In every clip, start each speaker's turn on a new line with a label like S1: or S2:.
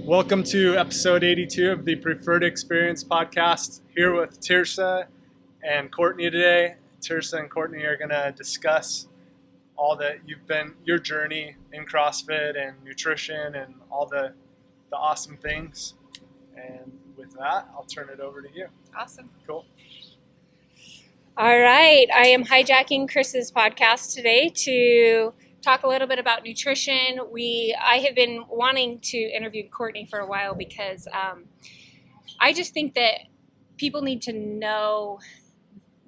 S1: Welcome to episode 82 of the Preferred Experience podcast. Here with Tiersa and Courtney today. Tiersa and Courtney are going to discuss all that your journey in CrossFit and nutrition and all the awesome things. And with that, I'll turn it over to you.
S2: Awesome.
S1: Cool.
S2: All right. I am hijacking Chris's podcast today to talk a little bit about nutrition. I have been wanting to interview Courtney for a while because I just think that people need to know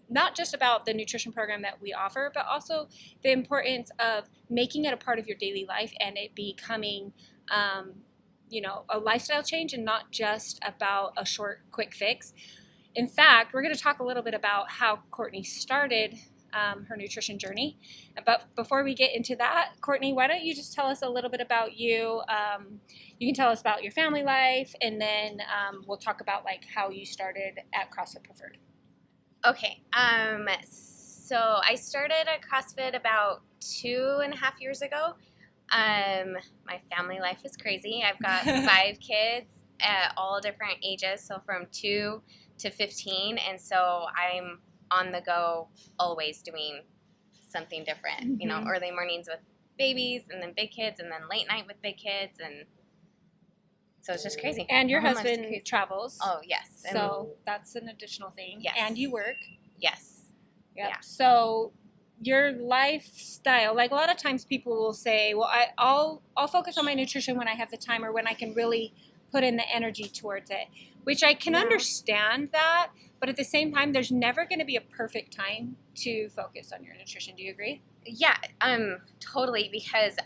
S2: not just about the nutrition program that we offer, but also the importance of making it a part of your daily life and it becoming a lifestyle change and not just about a short, quick fix. In fact, we're going to talk a little bit about how Courtney started her nutrition journey. But before we get into that, Courtney, why don't you just tell us a little bit about you? You can tell us about your family life, and then we'll talk about like how you started at CrossFit Preferred.
S3: Okay. So I started at CrossFit about 2.5 years ago. My family life is crazy. I've got 5 kids at all different ages, so from 2 to 15, and so I'm on the go, always doing something different, early mornings with babies and then big kids and then late night with big kids. And so it's just crazy.
S2: And your husband travels.
S3: Oh, yes.
S2: So that's an additional thing.
S3: Yes.
S2: And you work.
S3: Yes.
S2: Yep.
S3: Yeah.
S2: So your lifestyle, like a lot of times people will say, well, I'll focus on my nutrition when I have the time or when I can really put in the energy towards it, which I can understand that. But at the same time, there's never going to be a perfect time to focus on your nutrition. Do you agree?
S3: Yeah, totally. Because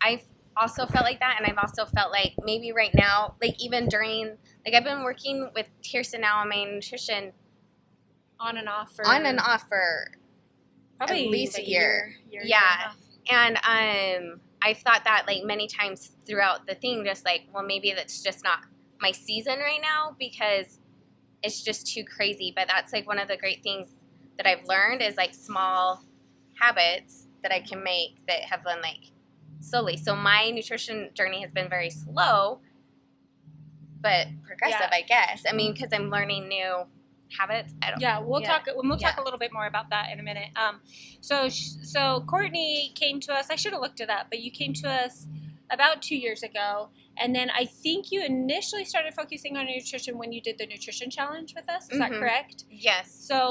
S3: I've also felt like that. And I've also felt like maybe right now, like even during, like I've been working with Tiersa now on my nutrition
S2: on and off for
S3: probably at least
S2: like
S3: a year.
S2: Yeah.
S3: And I've thought that like many times throughout the thing, just like, well, maybe that's just not my season right now because it's just too crazy. But that's like one of the great things that I've learned is like small habits that I can make that have been like slowly. So my nutrition journey has been very slow, but progressive, I guess. I mean, because I'm learning new habits.
S2: We'll talk a little bit more about that in a minute. So Courtney came to us. I should have looked it up, but you came to us about 2 years ago, and then I think you initially started focusing on nutrition when you did the nutrition challenge with us. Is that correct?
S3: Yes.
S2: So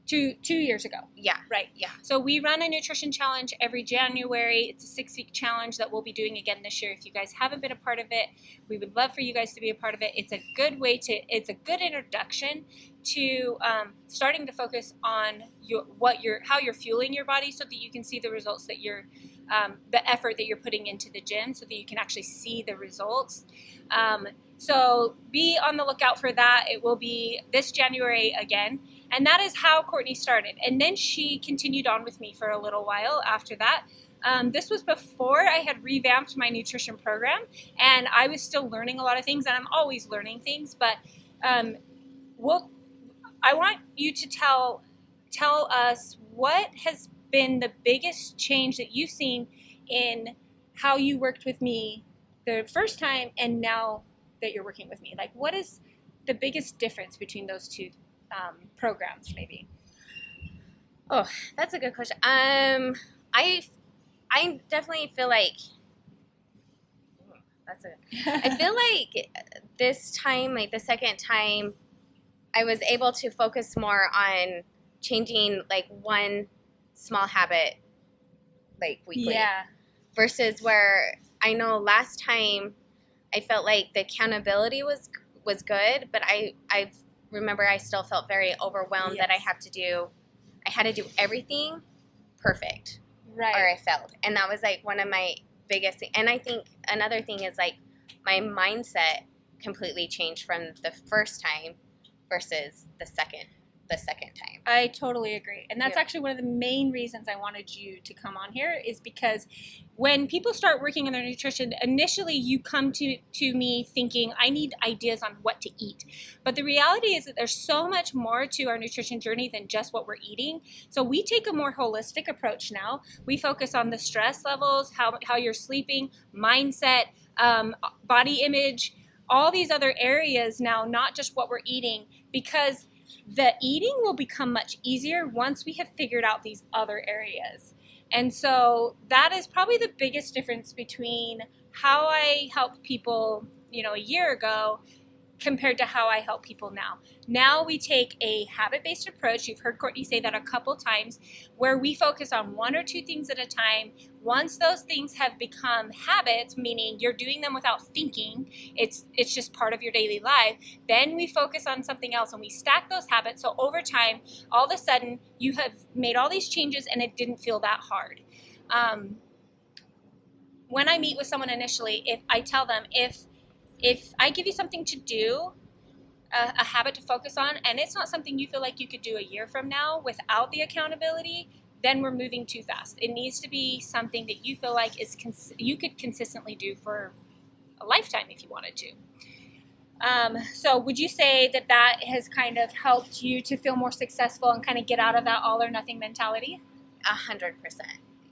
S2: 2 years ago.
S3: Yeah.
S2: Right.
S3: Yeah.
S2: So we run a nutrition challenge every January. It's a 6-week challenge that we'll be doing again this year. If you guys haven't been a part of it, we would love for you guys to be a part of it. It's a good introduction to starting to focus on how you're fueling your body so that you can see the results that the effort that you're putting into the gym so that you can actually see the results. So be on the lookout for that. It will be this January again. And that is how Courtney started. And then she continued on with me for a little while after that. This was before I had revamped my nutrition program. And I was still learning a lot of things. And I'm always learning things. But I want you to tell us what has been the biggest change that you've seen in how you worked with me the first time and now that you're working with me. Like, what is the biggest difference between those two programs, maybe?
S3: Oh, that's a good question. I definitely feel like I feel like this time, like the second time, I was able to focus more on changing like one small habit like weekly.
S2: Yeah.
S3: Versus where I know last time I felt like the accountability was good, but I remember I still felt very overwhelmed that I had to do everything perfect.
S2: Right.
S3: Or I failed. And that was like one of my biggest things. And I think another thing is like my mindset completely changed from the first time versus the second time.
S2: I totally agree. And that's actually one of the main reasons I wanted you to come on here is because when people start working on their nutrition, initially you come to me thinking, I need ideas on what to eat. But the reality is that there's so much more to our nutrition journey than just what we're eating. So we take a more holistic approach now. We focus on the stress levels, how you're sleeping, mindset, body image, all these other areas now, not just what we're eating, because the eating will become much easier once we have figured out these other areas. And so that is probably the biggest difference between how I helped people, a year ago compared to how I help people now. Now we take a habit-based approach. You've heard Courtney say that a couple times, where we focus on one or two things at a time. Once those things have become habits, meaning you're doing them without thinking, it's just part of your daily life, then we focus on something else and we stack those habits. So over time, all of a sudden, you have made all these changes and it didn't feel that hard. When I meet with someone initially, if I tell them, if I give you something to do, a habit to focus on, and it's not something you feel like you could do a year from now without the accountability, then we're moving too fast. It needs to be something that you feel like you could consistently do for a lifetime if you wanted to. So would you say that has kind of helped you to feel more successful and kind of get out of that all or nothing mentality?
S3: 100%.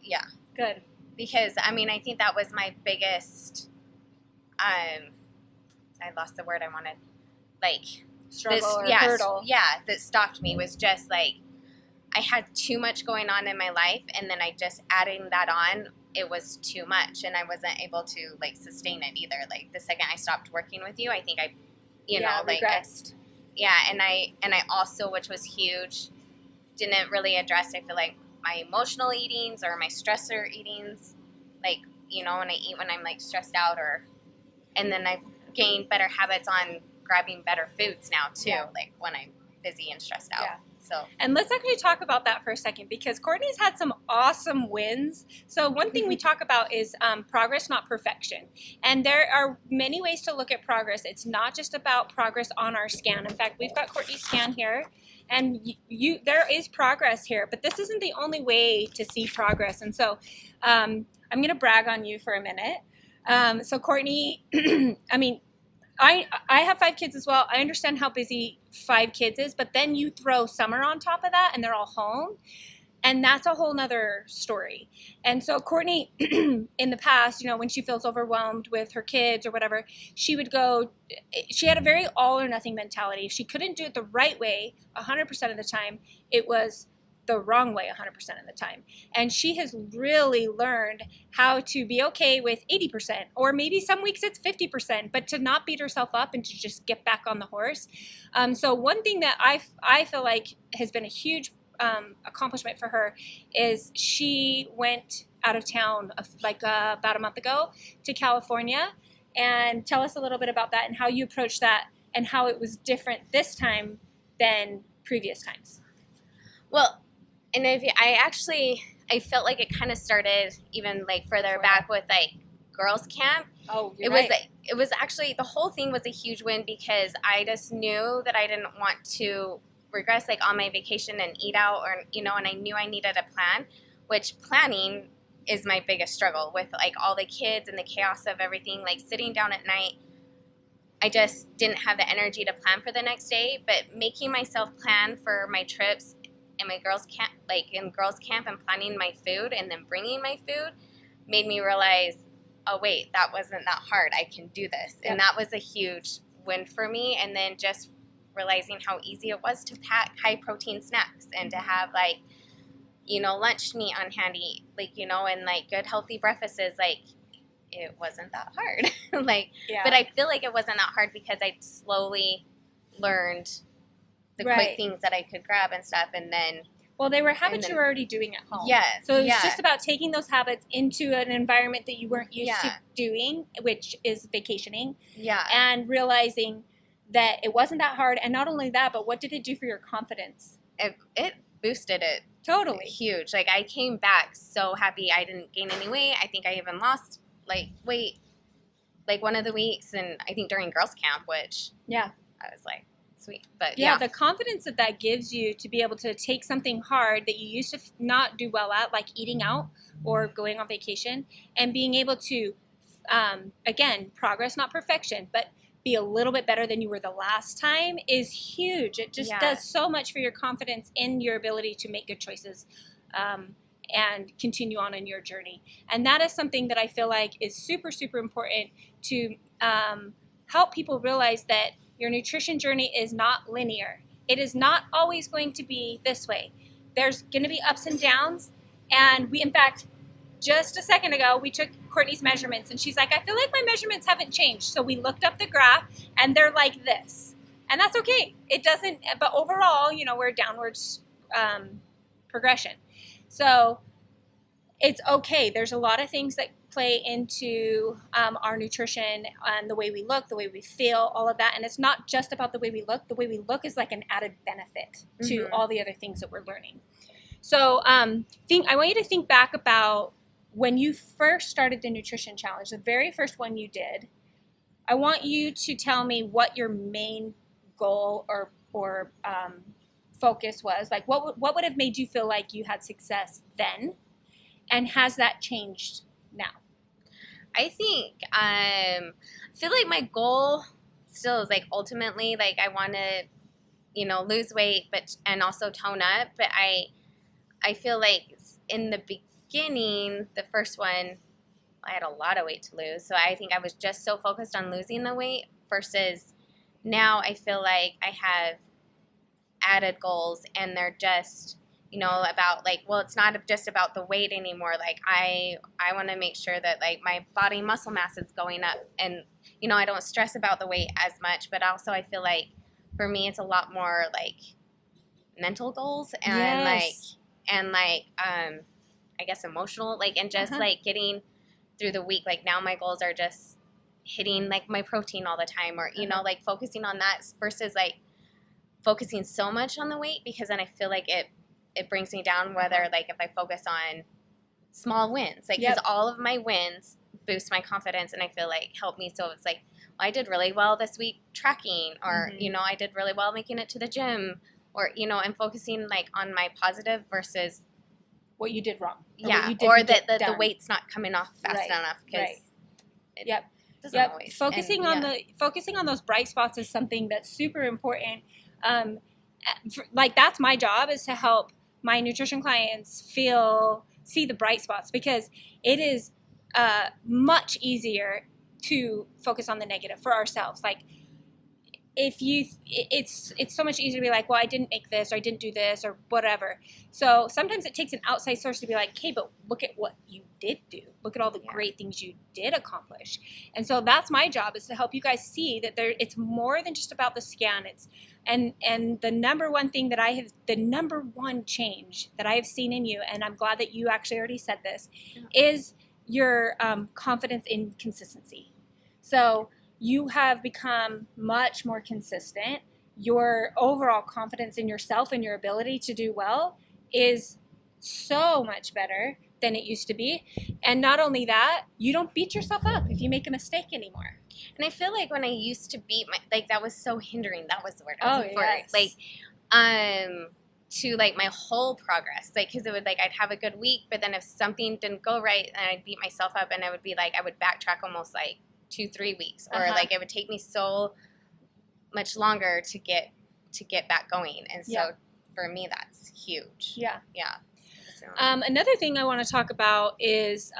S3: Yeah.
S2: Good.
S3: Because, I think that was my biggest, I lost the word I wanted,
S2: struggle or hurdle.
S3: Yeah, that stopped me was just I had too much going on in my life, and then I just adding that on, it was too much, and I wasn't able to sustain it either. The second I stopped working with you, I think I,
S2: regressed.
S3: And I also, which was huge, didn't really address, I feel like, my emotional eatings or my stressor eatings, when I eat when I'm stressed out, and then I've gained better habits on grabbing better foods now too, when I'm busy and stressed out.
S2: Yeah.
S3: So,
S2: and let's actually talk about that for a second, because Courtney's had some awesome wins. So one thing we talk about is progress, not perfection. And there are many ways to look at progress. It's not just about progress on our scan. In fact, we've got Courtney's scan here, and there is progress here, but this isn't the only way to see progress. And so I'm going to brag on you for a minute. So Courtney, I have 5 kids as well. I understand how busy 5 kids is, but then you throw summer on top of that and they're all home. And that's a whole nother story. And so Courtney, in the past, when she feels overwhelmed with her kids or whatever, she had a very all or nothing mentality. If she couldn't do it the right way 100% of the time, it was the wrong way 100% of the time. And she has really learned how to be okay with 80%, or maybe some weeks it's 50%, but to not beat herself up and to just get back on the horse. So one thing that I feel like has been a huge accomplishment for her is she went out of town about a month ago to California. And tell us a little bit about that and how you approached that and how it was different this time than previous times.
S3: Well, and I felt like it kind of started even further back with girls camp.
S2: Oh,
S3: it was actually, the whole thing was a huge win, because I just knew that I didn't want to regress on my vacation and eat out, or and I knew I needed a plan, which planning is my biggest struggle with all the kids and the chaos of everything. Sitting down at night, I just didn't have the energy to plan for the next day. But making myself plan for my trips and my girls camp, in girls camp, and planning my food and then bringing my food, made me realize, oh wait, that wasn't that hard. I can do this. Yep. And that was a huge win for me. And then just realizing how easy it was to pack high protein snacks and to have lunch meat on handy, and good healthy breakfasts, it wasn't that hard. But I feel like it wasn't that hard because I slowly learned the quick things that I could grab and stuff, and then
S2: they were habits you were already doing at home.
S3: Yes.
S2: So it was just about taking those habits into an environment that you weren't used to doing, which is vacationing.
S3: Yeah.
S2: And realizing that it wasn't that hard, and not only that, but what did it do for your confidence?
S3: It boosted it.
S2: Totally.
S3: Huge. I came back so happy. I didn't gain any weight. I think I even lost weight one of the weeks, and I think during girls camp, which I was sweet. But
S2: the confidence that gives you to be able to take something hard that you used to not do well at, like eating out or going on vacation, and being able to again, progress, not perfection, but be a little bit better than you were the last time is huge. It just does so much for your confidence in your ability to make good choices and continue on in your journey. And that is something that I feel like is super, super important to help people realize that your nutrition journey is not linear. It is not always going to be this way. There's going to be ups and downs. And we, in fact, just a second ago, we took Courtney's measurements, and she's like, I feel like my measurements haven't changed. So we looked up the graph, and they're like this. And that's okay. It doesn't, but overall, we're downwards progression. So it's okay. There's a lot of things that play into our nutrition and the way we look, the way we feel, all of that. And it's not just about the way we look. The way we look is like an added benefit to all the other things that we're learning. So I want you to think back about when you first started the nutrition challenge, the very first one you did. I want you to tell me what your main goal or focus was. Like what would have made you feel like you had success then? And has that changed now?
S3: I think I feel like my goal still is like ultimately like I want to lose weight and also tone up, but I feel like in the beginning, the first one, I had a lot of weight to lose, so I think I was just so focused on losing the weight versus now I feel like I have added goals and they're just about like, well, it's not just about the weight anymore. Like I want to make sure that like my body muscle mass is going up and, I don't stress about the weight as much, but also I feel like for me, it's a lot more like mental goals and I guess emotional, like, and just like getting through the week. Like now my goals are just hitting like my protein all the time or, like focusing on that versus like focusing so much on the weight because then I feel like it brings me down, whether like if I focus on small wins, like because all of my wins boost my confidence and I feel like help me. So it's like, well, I did really well this week tracking or, I did really well making it to the gym or, I'm focusing like on my positive versus
S2: what you did wrong.
S3: Or that the weight's not coming off fast enough. Always.
S2: Focusing on those bright spots is something that's super important. Like that's my job is to help my nutrition clients see the bright spots because it is much easier to focus on the negative for ourselves. Like it's so much easier to be like, well, I didn't make this or I didn't do this or whatever. So sometimes it takes an outside source to be like, okay, but look at what you did do. Look at all the great things you did accomplish. And so that's my job is to help you guys see that it's more than just about the scan. And the number one change that I have seen in you, and I'm glad that you actually already said this, is your confidence in consistency. So you have become much more consistent. Your overall confidence in yourself and your ability to do well is so much better than it used to be. And not only that, you don't beat yourself up if you make a mistake anymore.
S3: And I feel like when I used to beat that was so hindering. That was the word I was looking for.
S2: Yes.
S3: Like, to like my whole progress. Like, cause it would like, I'd have a good week, but then if something didn't go right, then I'd beat myself up and I would be like, I would backtrack almost like 2-3 weeks or like it would take me so much longer to get back going. And so for me, that's huge.
S2: Yeah.
S3: So.
S2: Another thing I want to talk about is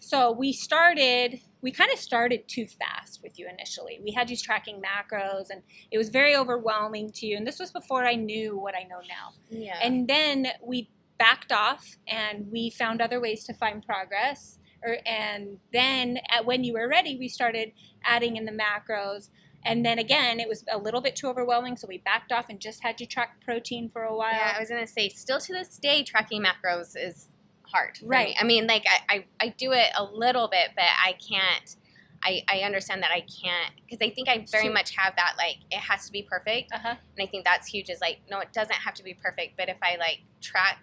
S2: so we kind of started too fast with you initially. We had you tracking macros and it was very overwhelming to you. And this was before I knew what I know now.
S3: Yeah.
S2: And then we backed off and we found other ways to find progress. And then when you were ready, we started adding in the macros. And then again, it was a little bit too overwhelming, so we backed off and just had you track protein for a while.
S3: Yeah, I was going to say, still to this day, tracking macros is hard.
S2: Right.
S3: Me. I mean, like, I do it a little bit, but I can't. I understand that I can't, because I think I very much have that, like, it has to be perfect. And I think that's huge, is like, no, it doesn't have to be perfect, but if I, like, track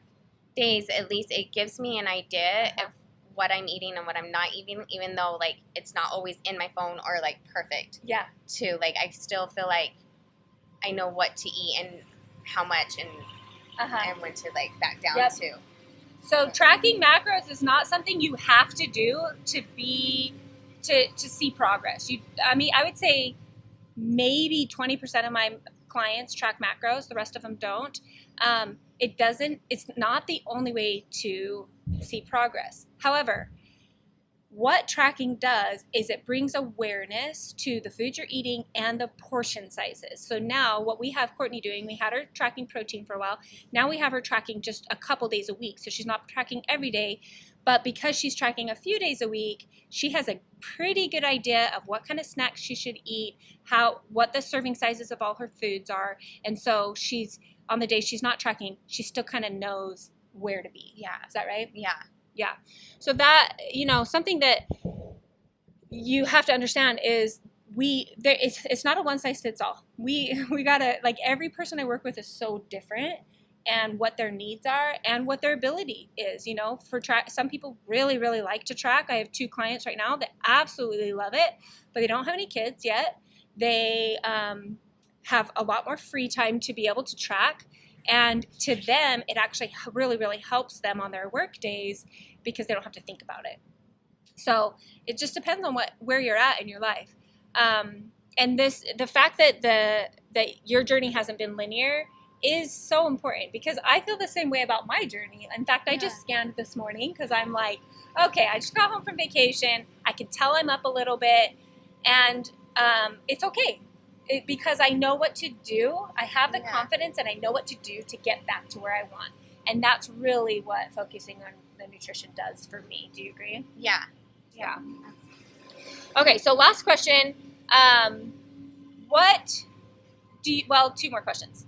S3: days, at least it gives me an idea of what I'm eating and what I'm not eating, even though like it's not always in my phone or like perfect.
S2: Yeah.
S3: Too, like I still feel like I know what to eat and how much and when to like back down to.
S2: So tracking macros is not something you have to do to see progress. I would say maybe 20% of my clients track macros. The rest of them don't. it's not the only way to see progress. However, what tracking does is it brings awareness to the food you're eating and the portion sizes. So now what we have Courtney doing, we had her tracking protein for a while. Now we have her tracking just a couple days a week. So she's not tracking every day, but because she's tracking a few days a week, she has a pretty good idea of what kind of snacks she should eat, what the serving sizes of all her foods are. And so she's, on the days she's not tracking, she still kind of knows where to be.
S3: Yeah.
S2: Is that right?
S3: Yeah.
S2: Yeah. So that, something that you have to understand is it's not a one size fits all. We gotta, like, every person I work with is so different, and what their needs are and what their ability is. Some people really, really like to track. I have 2 clients right now that absolutely love it, but they don't have any kids yet. They have a lot more free time to be able to track. And to them, it actually really, really helps them on their work days because they don't have to think about it. So it just depends on where you're at in your life. And the fact that your journey hasn't been linear is so important, because I feel the same way about my journey. In fact, I just scanned this morning because I'm like, okay, I just got home from vacation. I can tell I'm up a little bit, and it's okay. Because I know what to do. I have the confidence, and I know what to do to get back to where I want. And that's really what focusing on the nutrition does for me. Do you agree?
S3: Yeah.
S2: Yeah. Okay, so last question. 2 more questions.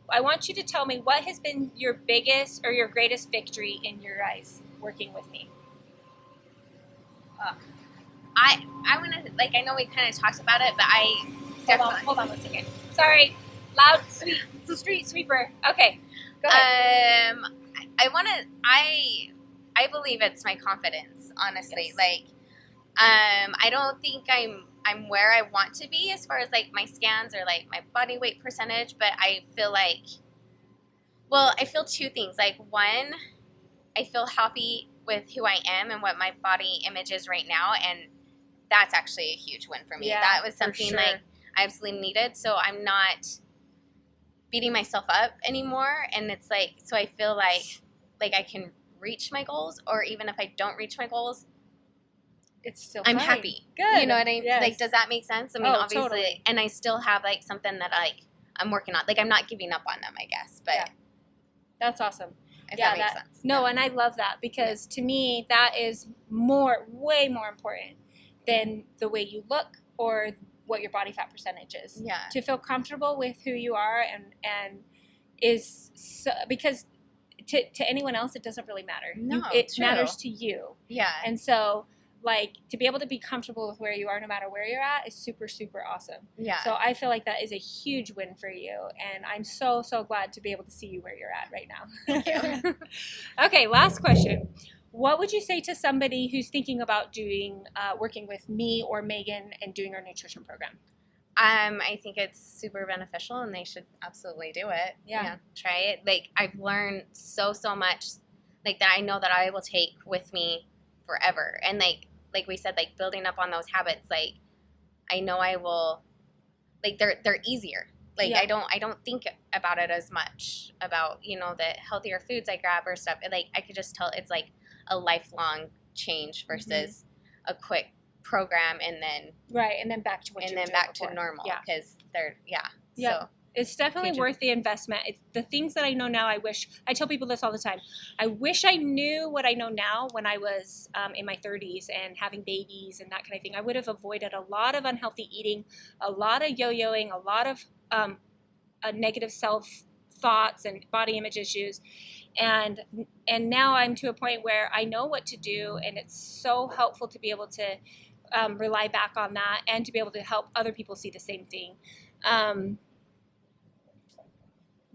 S2: I want you to tell me, what has been your biggest or your greatest victory in your eyes working with me?
S3: I want to, I know we kind of talked about it, but
S2: Hold on 1 second. Sorry. Loud, street sweeper. Okay. Go ahead.
S3: I believe it's my confidence, honestly. Yes. I don't think I'm where I want to be as far as my scans or my body weight percentage, but I feel I feel 2 things. One, I feel happy with who I am and what my body image is right now, and that's actually a huge win for me.
S2: Yeah,
S3: that was something
S2: sure.
S3: I absolutely needed, so I'm not beating myself up anymore, and it's so I feel like I can reach my goals, or even if I don't reach my goals,
S2: it's still
S3: I'm
S2: fine.
S3: Happy.
S2: Good.
S3: You know what I mean?
S2: Yes.
S3: Does that make sense? I mean, obviously,
S2: totally.
S3: And I still have something that I'm working on. I'm not giving up on them, I guess, but
S2: that's awesome.
S3: If that makes sense.
S2: No, and I love that, because to me that is way more important than the way you look or what your body fat percentage is.
S3: Yeah.
S2: To feel comfortable with who you are and is so, because to anyone else it doesn't really matter.
S3: No,
S2: it
S3: true.
S2: matters to you.
S3: Yeah.
S2: And so to be able to be comfortable with where you are no matter where you're at is super, super awesome.
S3: Yeah.
S2: So I feel like that is a huge win for you, and I'm so, so glad to be able to see you where you're at right now.
S3: Thank you.
S2: Okay, last question. What would you say to somebody who's thinking about working with me or Megan and doing our nutrition program?
S3: I think it's super beneficial, and they should absolutely do it.
S2: Yeah.
S3: Try it. I've learned so much, that I know that I will take with me forever. And like we said, building up on those habits, I know I will, they're easier. I don't think about it as much about, the healthier foods I grab or stuff. I could just tell it's a lifelong change versus a quick program and then
S2: back to what
S3: and then back to normal, because so
S2: it's definitely worth the investment. It's the things that I know now. I tell people this all the time. I wish I knew what I know now when I was in my 30s and having babies and that kind of thing. I would have avoided a lot of unhealthy eating, a lot of yo-yoing, a lot of negative self thoughts and body image issues. And now I'm to a point where I know what to do, and it's so helpful to be able to rely back on that and to be able to help other people see the same thing.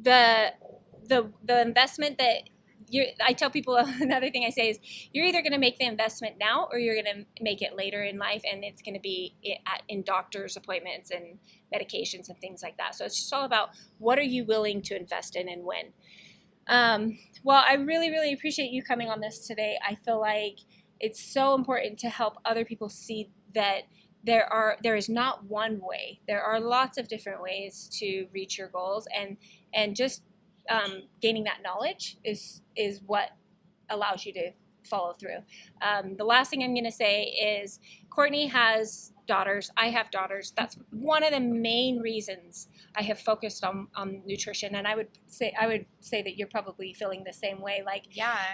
S2: The investment that I tell people, another thing I say is, you're either going to make the investment now or you're going to make it later in life, and it's going to be in doctor's appointments and medications and things like that. So it's just all about, what are you willing to invest in and when. Well, I really, really appreciate you coming on this today. I feel like it's so important to help other people see that there is not one way. There are lots of different ways to reach your goals, and just gaining that knowledge is what allows you to follow through. The last thing I'm going to say is Courtney has daughters. I have daughters. That's one of the main reasons I have focused on nutrition. And I would say that you're probably feeling the same way. Like,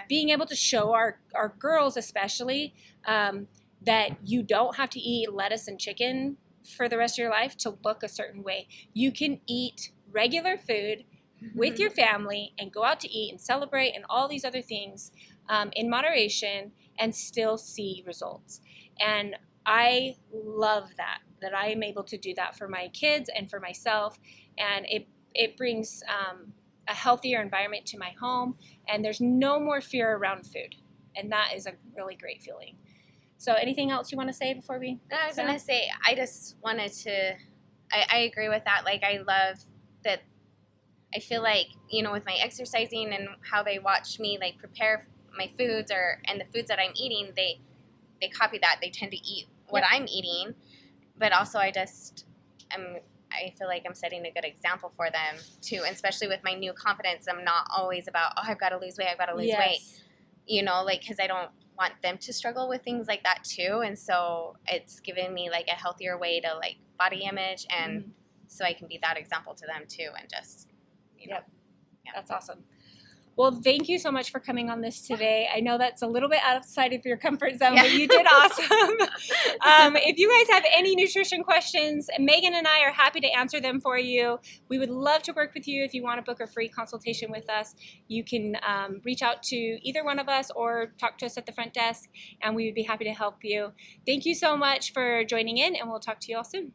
S2: being able to show our girls especially that you don't have to eat lettuce and chicken for the rest of your life to look a certain way. You can eat regular food with your family and go out to eat and celebrate and all these other things in moderation and still see results. And I love that I am able to do that for my kids and for myself. And it brings a healthier environment to my home, and there's no more fear around food. And that is a really great feeling. So anything else you want to say before we?
S3: No, I was going to say, I just wanted to, I agree with that. Like, I love that. I feel like, with my exercising and how they watch me, like, prepare my foods and the foods that I'm eating, they copy that. They tend to eat what I'm eating. But also I feel like I'm setting a good example for them too, and especially with my new confidence. I'm not always about, I've got to lose weight, weight, like, because I don't want them to struggle with things like that too. And so it's given me like a healthier way to like body image, and so I can be that example to them too, and just,
S2: That's awesome. Well, thank you so much for coming on this today. I know that's a little bit outside of your comfort zone, but you did awesome. If you guys have any nutrition questions, Megan and I are happy to answer them for you. We would love to work with you. If you want to book a free consultation with us, you can reach out to either one of us or talk to us at the front desk, and we would be happy to help you. Thank you so much for joining in, and we'll talk to you all soon.